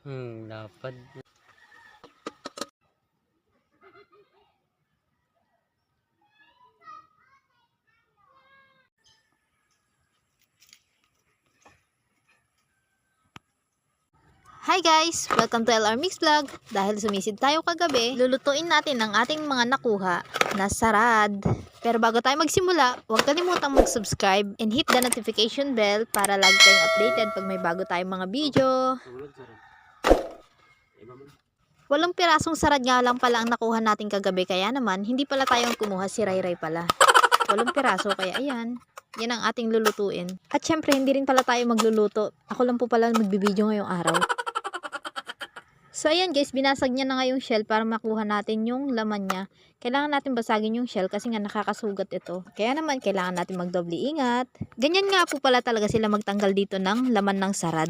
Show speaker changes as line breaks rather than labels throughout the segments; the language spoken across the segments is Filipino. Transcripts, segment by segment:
Lapad.
Hi guys! Welcome to LR Mix Vlog. Dahil sumisid tayo kagabi, lulutuin natin ang ating mga nakuha na sarad. Pero bago tayo magsimula, huwag kalimutang mag-subscribe and hit the notification bell para lagi tayong updated pag may bago tayong mga video. Walong pirasong sarad nga lang pala ang nakuha natin kagabi, kaya naman hindi pala tayong kumuha, si Rayray pala. Walong piraso, kaya ayan. Yan ang ating lulutuin. At syempre, hindi rin pala tayo magluluto. Ako lang po pala magbibideo ngayong araw. So ayan guys, binasag niya na nga yung shell para makuha natin yung laman niya. Kailangan natin basagin yung shell kasi nga nakakasugat ito. Kaya naman kailangan natin magdoble ingat. Ganyan nga po pala talaga sila magtanggal dito ng laman ng sarad.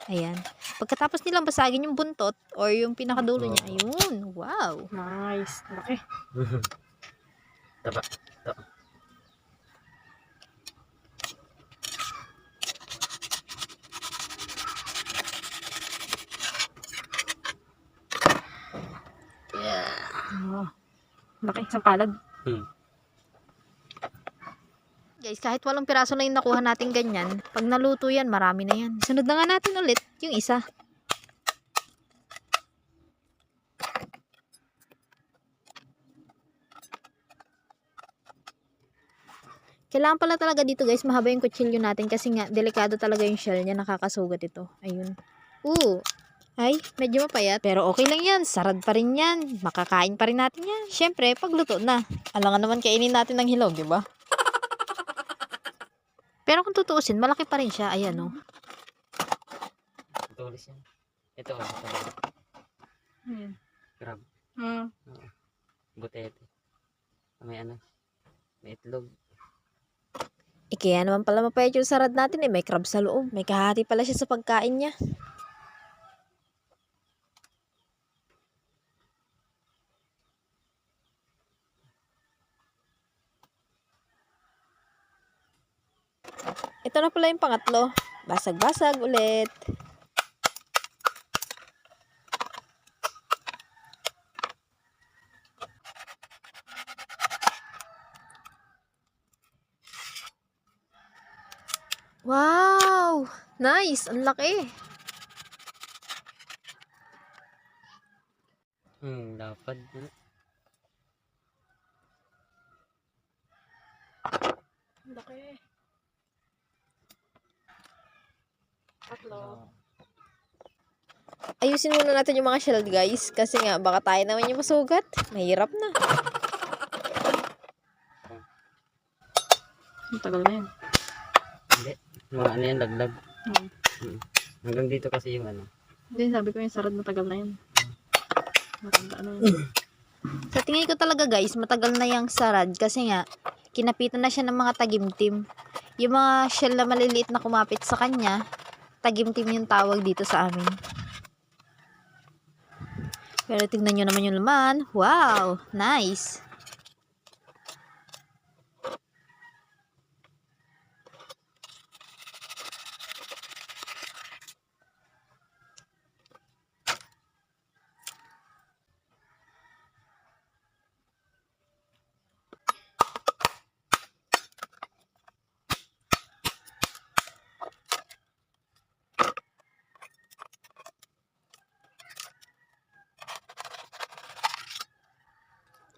Ayan. Pagkatapos nilang basagin yung buntot or yung pinakadulo niya, ayun. Wow.
Nice. Laki.
Taba. Taba.
Oh. Laki. Isang palad.
Guys, kahit walong piraso na yung nakuha natin ganyan, pag naluto yan, marami na yan. Sunod na nga natin ulit yung isa. Kailangan pala talaga dito guys, mahaba yung kutsilyo natin kasi nga, delikado talaga yung shell niya, nakakasugat ito. Ayun. Ay, medyo mapayat. Pero okay lang yan, sarad pa rin yan. Makakain pa rin natin yan. Syempre, pagluto na. Alangan naman kainin natin ng hilaw, di ba? Pero kung tutuusin, malaki pa rin siya. Ayan, oh.
Ito ulit yan. Ito ulit.
Ayan.
Crab. Butete. May ano. May itlog.
Kaya naman pala mapayat yung sarad natin eh. May crab sa loob. May kahati pala siya sa pagkain niya. Ito na pala yung pangatlo. Basag-basag ulit. Wow! Nice! Ang laki!
Lapad.
Laki. Tatlo.
Ayusin muna natin yung mga shell guys. Kasi nga, baka tayo naman yung masugat. Mahirap na.
Ang tagal na yan.
Hindi. Mga ano yan, laglag. Hanggang dito kasi yung ano.
Hindi, sabi ko yung sarad matagal na yan. Matanda na yan.
Sa tingin ko talaga guys, matagal na yung sarad. Kasi nga, kinapitan na siya ng mga tagimtim. Yung mga shell na maliliit na kumapit sa kanya, tagimtim yung tawag dito sa amin. Pero tingnan nyo naman yung laman. Wow! Nice!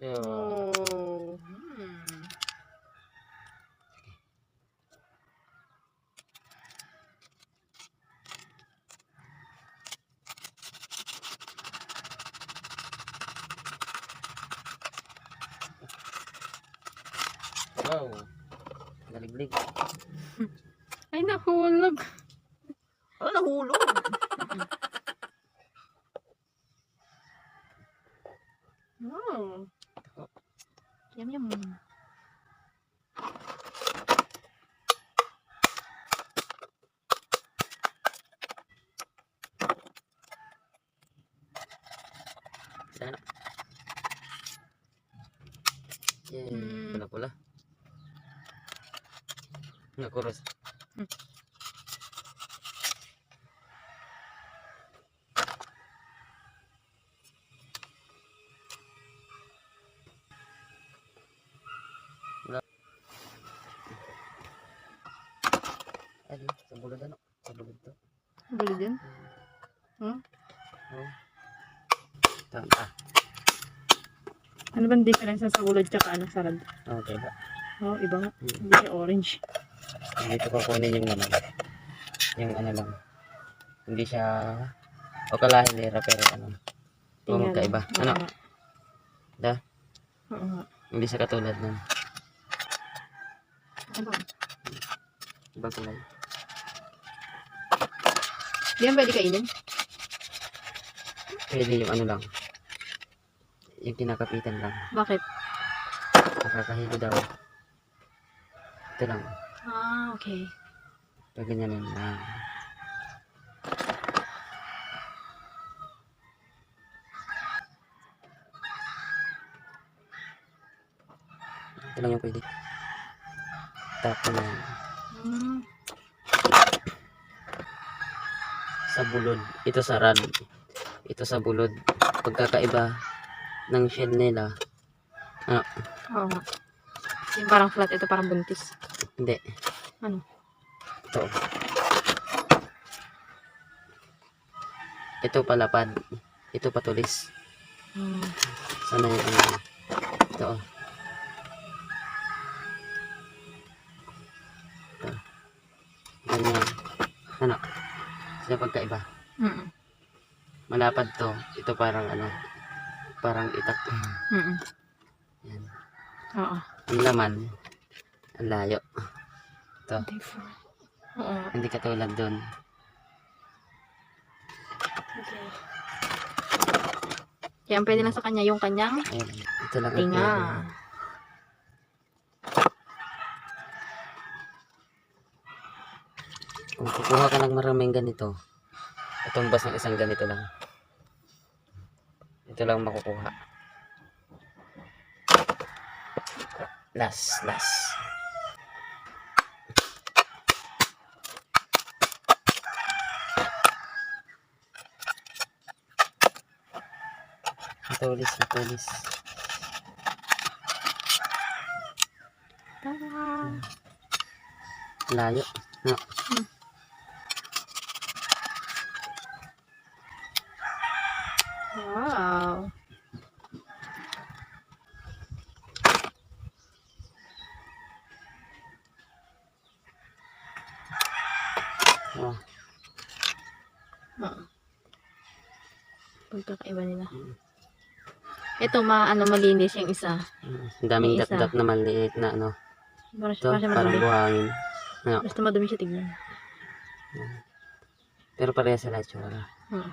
Oh.
Wow. Naliglig.
Ay, nahulog.
Oh, nahulog!
Wow.
Yum yum.
Sana. Yay. Pula-pula. Nakuros. bulod ano? Sa bulod to.
Bulid din.
Oh. Ito,
Ano bang difference sa bulid tsaka ano sarad?
Okay ba?
Oh, iba nga.
Hmm.
Hindi siya orange.
Dito ko kunin yung ano. Yung ano lang. Hindi siya o kalahilera pero ano. O magkaiba. Ano?
Oo nga.
Da?
Oo nga.
Hindi siya katulad nun.
Ano?
Ibang kulay.
Di yan pwede kainin?
Pwede yung ano lang. Yung kinakapitan lang.
Bakit?
Nakakahilo daw. Ito lang.
Ah, okay.
Pag ganyanin lang. Ito lang yung pwede. Tapos na yan.
Hmm.
Sa bulod. Ito sa rad. Ito sa bulod. Pagkakaiba ng shell nila. Ano?
Oo nga. Yung parang flat, ito parang buntis.
Hindi.
Ano?
Ito. Ito palapad. Ito patulis.
Hmm.
Sana yung ano. Ito. Ito. Ganyan. Ano? Sila pagkaiba.
Mm.
Malapad to. Ito parang ano. Parang itak.
Mm.
Yan.
Oo.
Ang laman. Ang layo. Ito.
Different. Oo.
Hindi katulad dun.
Okay. Kaya ang pwede lang sa kanya yung kanyang
Ayan. Ito lang. ang
tinga.
pwede. Kung kukuha ka ng maraming ganito, itumbas ng isang ganito lang. Ito lang makukuha. Last. Matulis.
Tara!
Layo. No.
Wow!
Oh.
Pagkakaiba nila. Ito, malinis yung isa.
Ang daming
May isa.
dap-dap na maliit na ano.
Parang
Ito,
siya
parang
madumi.
buhangin. No.
Basta madumi siya tignan.
Pero pareha sila itsura.
Hmm.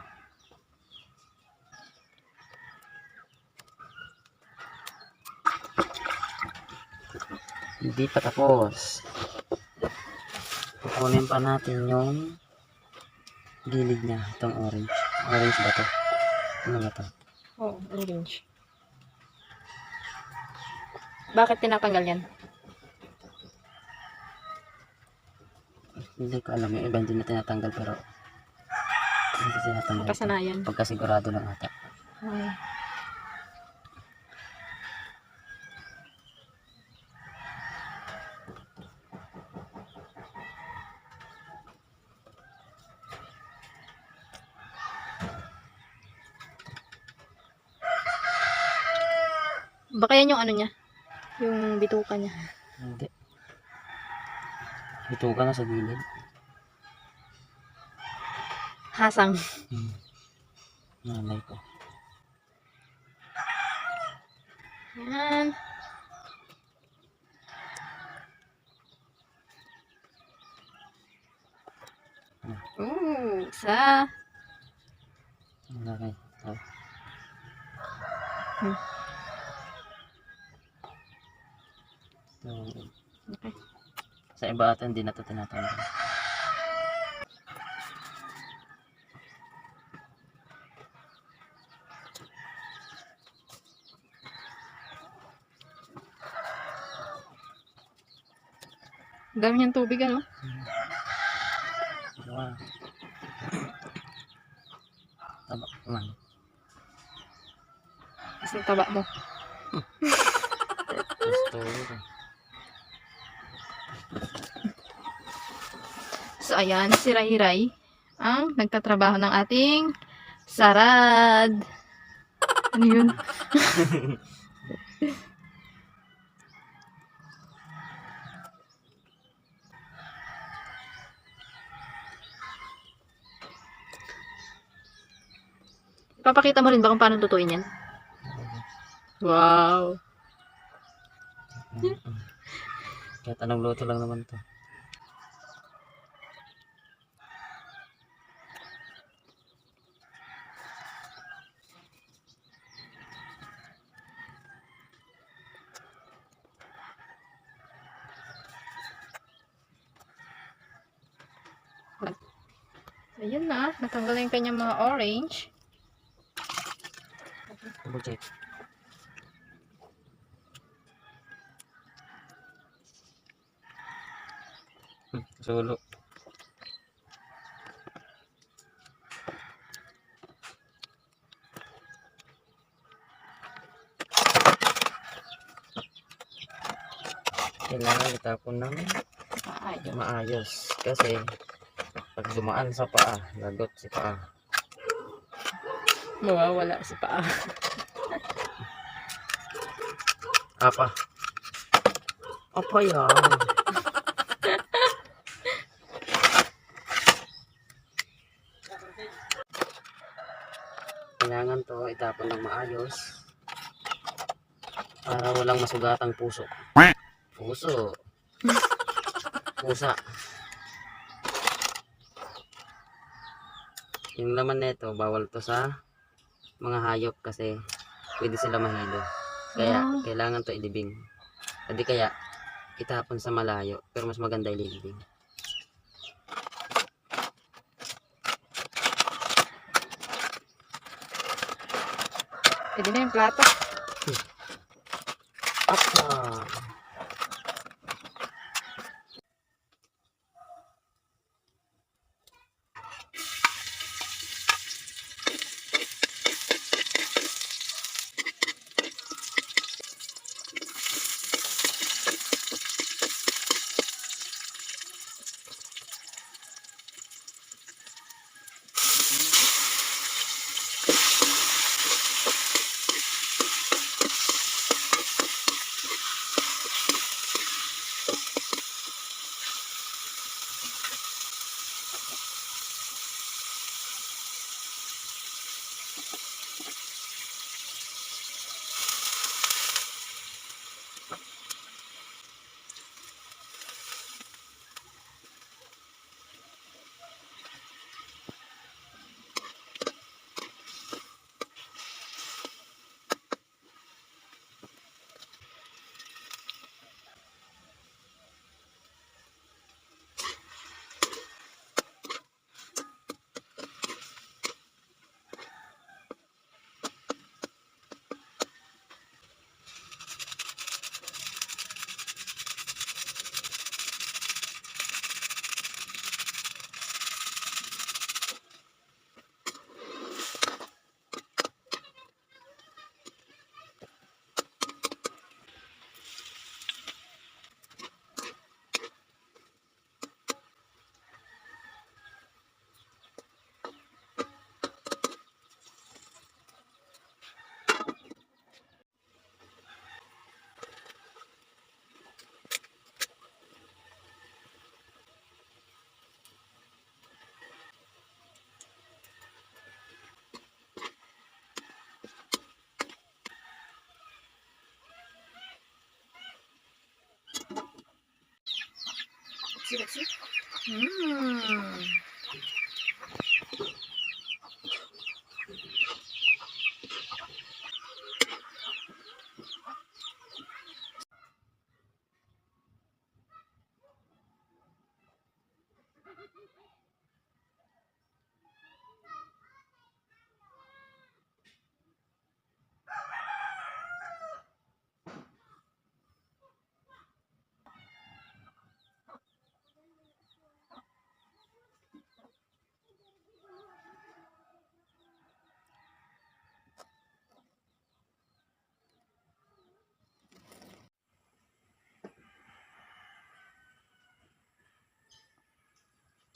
Hindi pa tapos. Kukunin pa natin yung gilid niya. Itong orange. Orange ba to? Ano ba to?
Oo, orange. Bakit tinatanggal yan?
Hindi ko alam. Yung iba hindi na tinatanggal pero hindi tinatanggal.
Kasanayan.
Pagkasigurado lang ata.
Okay. Baka yan yung ano niya. Yung bituka niya.
Hindi. Ito ka na sa gilid.
Hasang.
Nanay ko.
Yan. Isa.
Okay. Oh.
Hmm.
So,
Okay.
sa iba ata hindi na ito tinatanggal.
Dami niyang tubig, ano?
Wow. Tama man.
Kasi taba mo.
Gusto.
So,
ayan, si Ray ang nagtatrabaho ng ating sarad. Ano yun? Papakita mo rin ba kung paano tutuin yan? Wow!
Kahit anong luto lang naman to.
Ayun na, natanggal na yung kanyang mga orange.
Double check. Sulo. Kailangan itapon ng
Ayun.
maayos kasi pag dumaan sa paa, lagot si paa.
Mawawala si paa.
Apa. Apa yan? Kailangan to itapon ng maayos para walang masugatang puso. Puso. Pusa. Yung laman nito bawal to sa mga hayop kasi pwede sila mahilo. Kaya kailangan to ilibing. Hindi kaya itapon sa malayo pero mas maganda ilibing.
Pwede na yung plato.
Apa.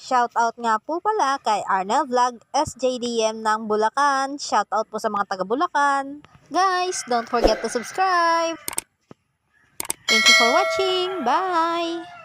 Shoutout nga po pala kay Arnel Vlog SJDM ng Bulacan. Shoutout po sa mga taga Bulacan. Guys, don't forget to subscribe. Thank you for watching. Bye!